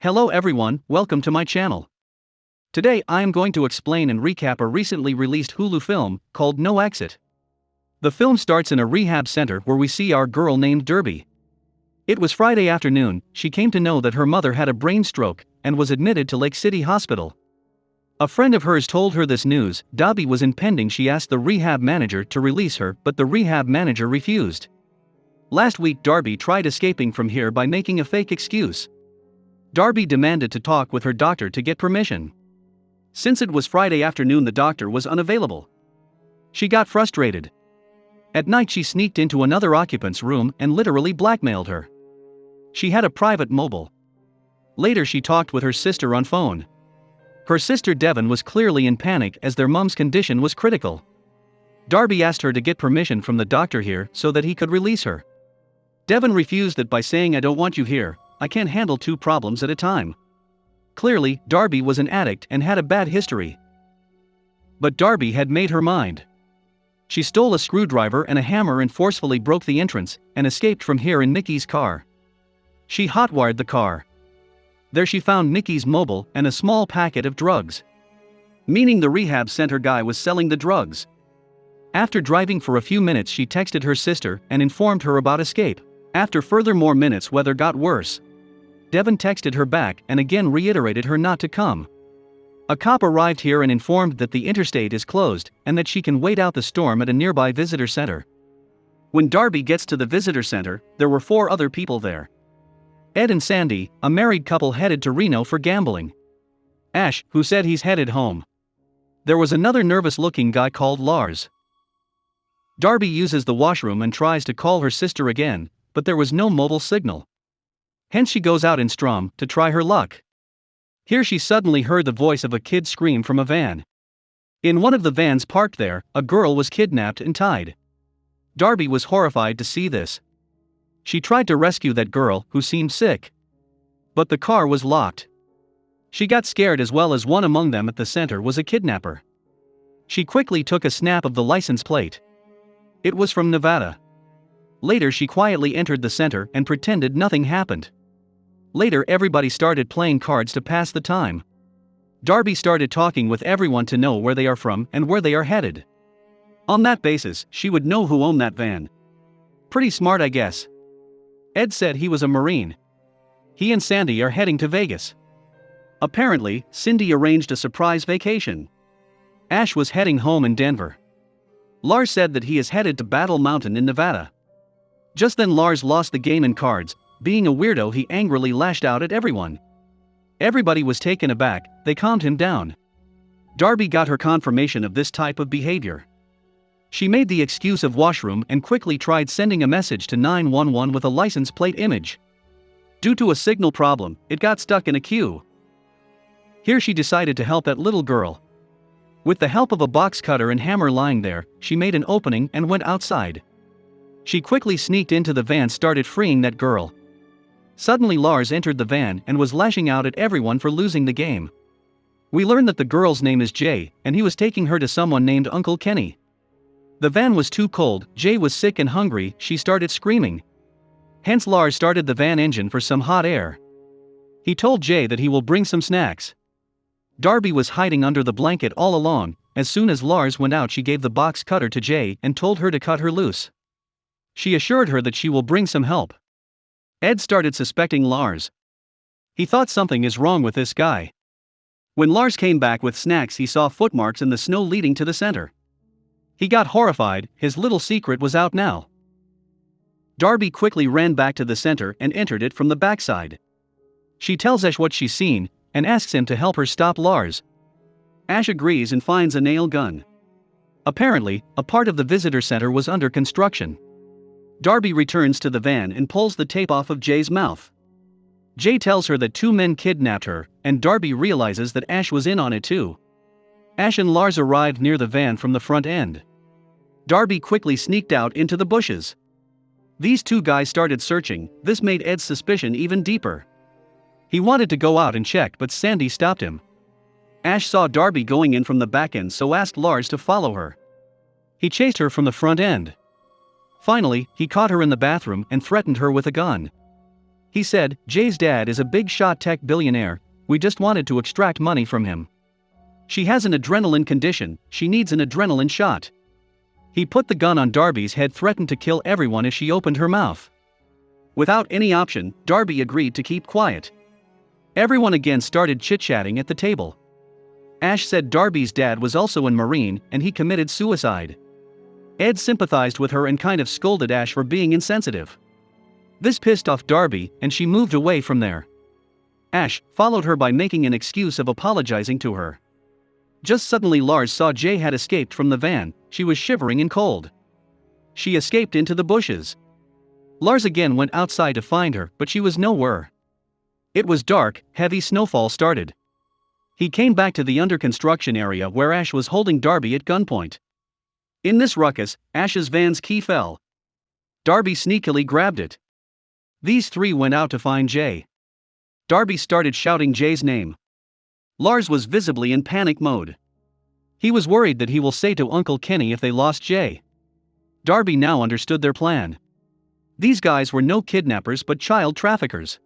Hello everyone, welcome to my channel. Today I am going to explain and recap a recently released Hulu film called No Exit. The film starts in a rehab center where we see our girl named Derby. It was Friday afternoon. She came to know that her mother had a brain stroke and was admitted to Lake City Hospital. A friend of hers told her this news. Derby was impending. She asked the rehab manager to release her, but the rehab manager refused. Last week Derby tried escaping from here by making a fake excuse. Derby demanded to talk with her doctor to get permission. Since it was Friday afternoon, the doctor was unavailable. She got frustrated. At night she sneaked into another occupant's room and literally blackmailed her. She had a private mobile. Later she talked with her sister on phone. Her sister Devon was clearly in panic as their mom's condition was critical. Derby asked her to get permission from the doctor here so that he could release her. Devon refused it by saying, "I don't want you here. I can't handle two problems at a time." Clearly, Derby was an addict and had a bad history. But Derby had made her mind. She stole a screwdriver and a hammer and forcefully broke the entrance and escaped from here in Nikki's car. She hotwired the car. There she found Nikki's mobile and a small packet of drugs. Meaning the rehab center guy was selling the drugs. After driving for a few minutes, she texted her sister and informed her about escape. After further more minutes, weather got worse. Devon texted her back and again reiterated her not to come. A cop arrived here and informed that the interstate is closed and that she can wait out the storm at a nearby visitor center. When Derby gets to the visitor center, there were 4 other people there. Ed and Sandy, a married couple headed to Reno for gambling. Ash, who said he's headed home. There was another nervous-looking guy called Lars. Derby uses the washroom and tries to call her sister again, but there was no mobile signal. Hence she goes out in Strom to try her luck. Here she suddenly heard the voice of a kid scream from a van. In one of the vans parked there, a girl was kidnapped and tied. Derby was horrified to see this. She tried to rescue that girl, who seemed sick. But the car was locked. She got scared as well, as one among them at the center was a kidnapper. She quickly took a snap of the license plate. It was from Nevada. Later she quietly entered the center and pretended nothing happened. Later everybody started playing cards to pass the time. Derby started talking with everyone to know where they are from and where they are headed. On that basis, she would know who owned that van. Pretty smart, I guess. Ed said he was a Marine. He and Sandy are heading to Vegas. Apparently, Cindy arranged a surprise vacation. Ash was heading home in Denver. Lars said that he is headed to Battle Mountain in Nevada. Just then Lars lost the game in cards. Being a weirdo, he angrily lashed out at everyone. Everybody was taken aback. They calmed him down. Derby got her confirmation of this type of behavior. She made the excuse of washroom and quickly tried sending a message to 911 with a license plate image. Due to a signal problem, it got stuck in a queue. Here she decided to help that little girl. With the help of a box cutter and hammer lying there, she made an opening and went outside. She quickly sneaked into the van, started freeing that girl. Suddenly Lars entered the van and was lashing out at everyone for losing the game. We learn that the girl's name is Jay, and he was taking her to someone named Uncle Kenny. The van was too cold. Jay was sick and hungry. She started screaming. Hence Lars started the van engine for some hot air. He told Jay that he will bring some snacks. Derby was hiding under the blanket all along. As soon as Lars went out, she gave the box cutter to Jay and told her to cut her loose. She assured her that she will bring some help. Ed started suspecting Lars. He thought something is wrong with this guy. When Lars came back with snacks, he saw footmarks in the snow leading to the center. He got horrified. His little secret was out now. Derby quickly ran back to the center and entered it from the backside. She tells Ash what she's seen and asks him to help her stop Lars. Ash agrees and finds a nail gun. Apparently, a part of the visitor center was under construction. Derby returns to the van and pulls the tape off of Jay's mouth. Jay tells her that 2 men kidnapped her, and Derby realizes that Ash was in on it too. Ash and Lars arrived near the van from the front end. Derby quickly sneaked out into the bushes. These 2 guys started searching. This made Ed's suspicion even deeper. He wanted to go out and check, but Sandy stopped him. Ash saw Derby going in from the back end, so asked Lars to follow her. He chased her from the front end. Finally, he caught her in the bathroom and threatened her with a gun. He said, "Jay's dad is a big shot tech billionaire, we just wanted to extract money from him. She has an adrenaline condition, she needs an adrenaline shot." He put the gun on Darby's head, threatened to kill everyone if she opened her mouth. Without any option, Darby agreed to keep quiet. Everyone again started chit-chatting at the table. Ash said Darby's dad was also a Marine and he committed suicide. Ed sympathized with her and kind of scolded Ash for being insensitive. This pissed off Darby and she moved away from there. Ash followed her by making an excuse of apologizing to her. Just suddenly Lars saw Jay had escaped from the van. She was shivering and cold. She escaped into the bushes. Lars again went outside to find her, but she was nowhere. It was dark, heavy snowfall started. He came back to the under construction area where Ash was holding Darby at gunpoint. In this ruckus, Ash's van's key fell. Darby sneakily grabbed it. These three went out to find Jay. Darby started shouting Jay's name. Lars was visibly in panic mode. He was worried that he will say to Uncle Kenny if they lost Jay. Darby now understood their plan. These guys were no kidnappers but child traffickers.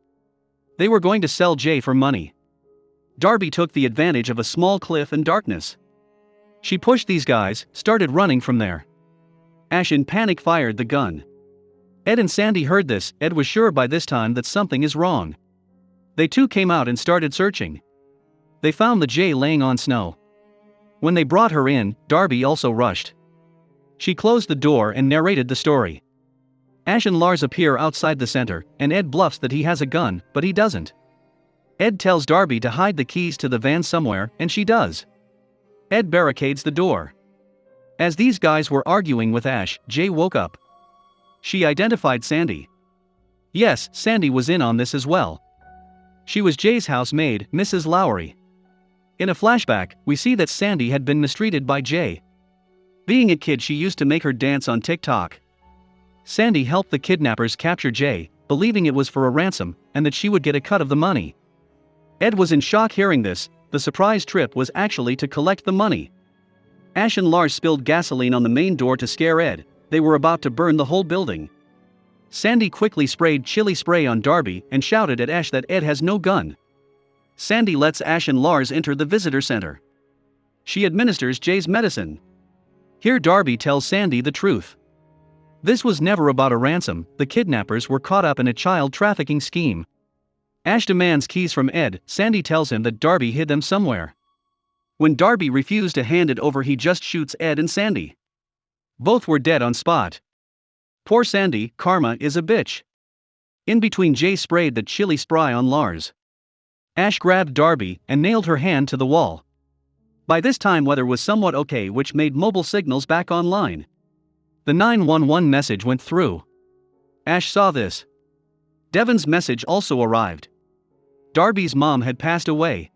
They were going to sell Jay for money. Darby took the advantage of a small cliff and darkness. She pushed these guys, started running from there. Ash in panic fired the gun. Ed and Sandy heard this. Ed was sure by this time that something is wrong. They too came out and started searching. They found the Jay laying on snow. When they brought her in, Darby also rushed. She closed the door and narrated the story. Ash and Lars appear outside the center, and Ed bluffs that he has a gun, but he doesn't. Ed tells Darby to hide the keys to the van somewhere, and she does. Ed barricades the door. As these guys were arguing with Ash, Jay woke up. She identified Sandy. Yes, Sandy was in on this as well. She was Jay's housemaid, Mrs. Lowry. In a flashback, we see that Sandy had been mistreated by Jay. Being a kid, she used to make her dance on TikTok. Sandy helped the kidnappers capture Jay, believing it was for a ransom, and that she would get a cut of the money. Ed was in shock hearing this. The surprise trip was actually to collect the money. Ash and Lars spilled gasoline on the main door to scare Ed. They were about to burn the whole building. Sandy quickly sprayed chili spray on Darby and shouted at Ash that Ed has no gun. Sandy lets Ash and Lars enter the visitor center. She administers Jay's medicine. Here Darby tells Sandy the truth. This was never about a ransom. The kidnappers were caught up in a child trafficking scheme. Ash demands keys from Ed. Sandy tells him that Darby hid them somewhere. When Darby refused to hand it over, he just shoots Ed and Sandy. Both were dead on spot. Poor Sandy, karma is a bitch. In between, Jay sprayed the chili spray on Lars. Ash grabbed Darby and nailed her hand to the wall. By this time weather was somewhat okay, which made mobile signals back online. The 911 message went through. Ash saw this. Devon's message also arrived. Darby's mom had passed away.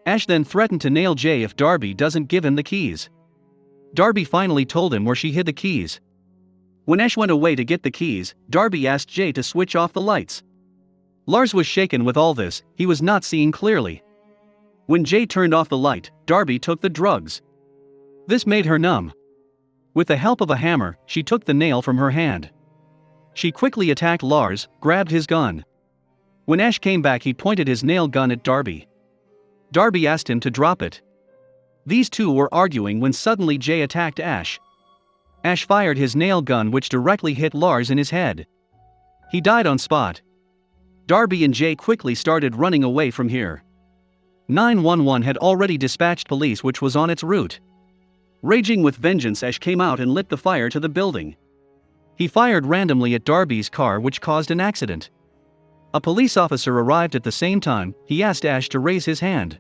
Ash then threatened to nail Jay if Darby doesn't give him the keys. Darby finally told him where she hid the keys. When Ash went away to get the keys, Darby asked Jay to switch off the lights. Lars was shaken with all this. He was not seeing clearly. When Jay turned off the light, Darby took the drugs. This made her numb. With the help of a hammer, she took the nail from her hand. She quickly attacked Lars, grabbed his gun. When Ash came back, he pointed his nail gun at Darby. Darby asked him to drop it. These two were arguing when suddenly Jay attacked Ash. Ash fired his nail gun, which directly hit Lars in his head. He died on spot. Darby and Jay quickly started running away from here. 911 had already dispatched police, which was on its route. Raging with vengeance, Ash came out and lit the fire to the building. He fired randomly at Darby's car, which caused an accident. A police officer arrived at the same time. He asked Ash to raise his hand.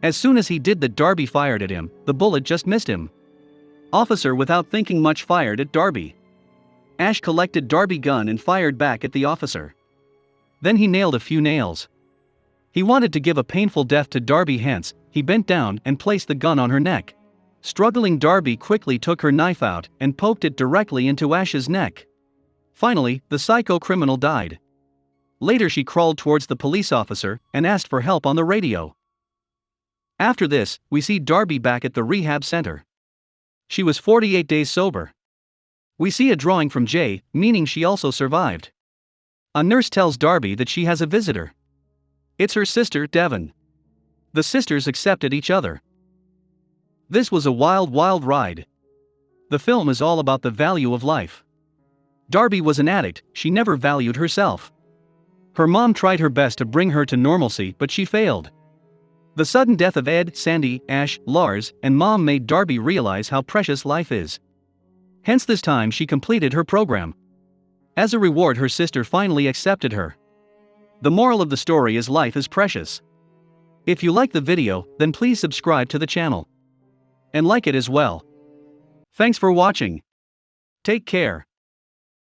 As soon as he did that, Darby fired at him. The bullet just missed him. Officer, without thinking much, fired at Darby. Ash collected Darby's gun and fired back at the officer. Then he nailed a few nails. He wanted to give a painful death to Darby, hence, he bent down and placed the gun on her neck. Struggling, Darby quickly took her knife out and poked it directly into Ash's neck. Finally, the psycho criminal died. Later, she crawled towards the police officer and asked for help on the radio. After this, we see Darby back at the rehab center. She was 48 days sober. We see a drawing from Jay, meaning she also survived. A nurse tells Darby that she has a visitor. It's her sister, Devon. The sisters accepted each other. This was a wild, wild ride. The film is all about the value of life. Darby was an addict, she never valued herself. Her mom tried her best to bring her to normalcy, but she failed. The sudden death of Ed, Sandy, Ash, Lars, and Mom made Darby realize how precious life is. Hence this time she completed her program. As a reward, her sister finally accepted her. The moral of the story is life is precious. If you like the video, then please subscribe to the channel. And like it as well. Thanks for watching. Take care.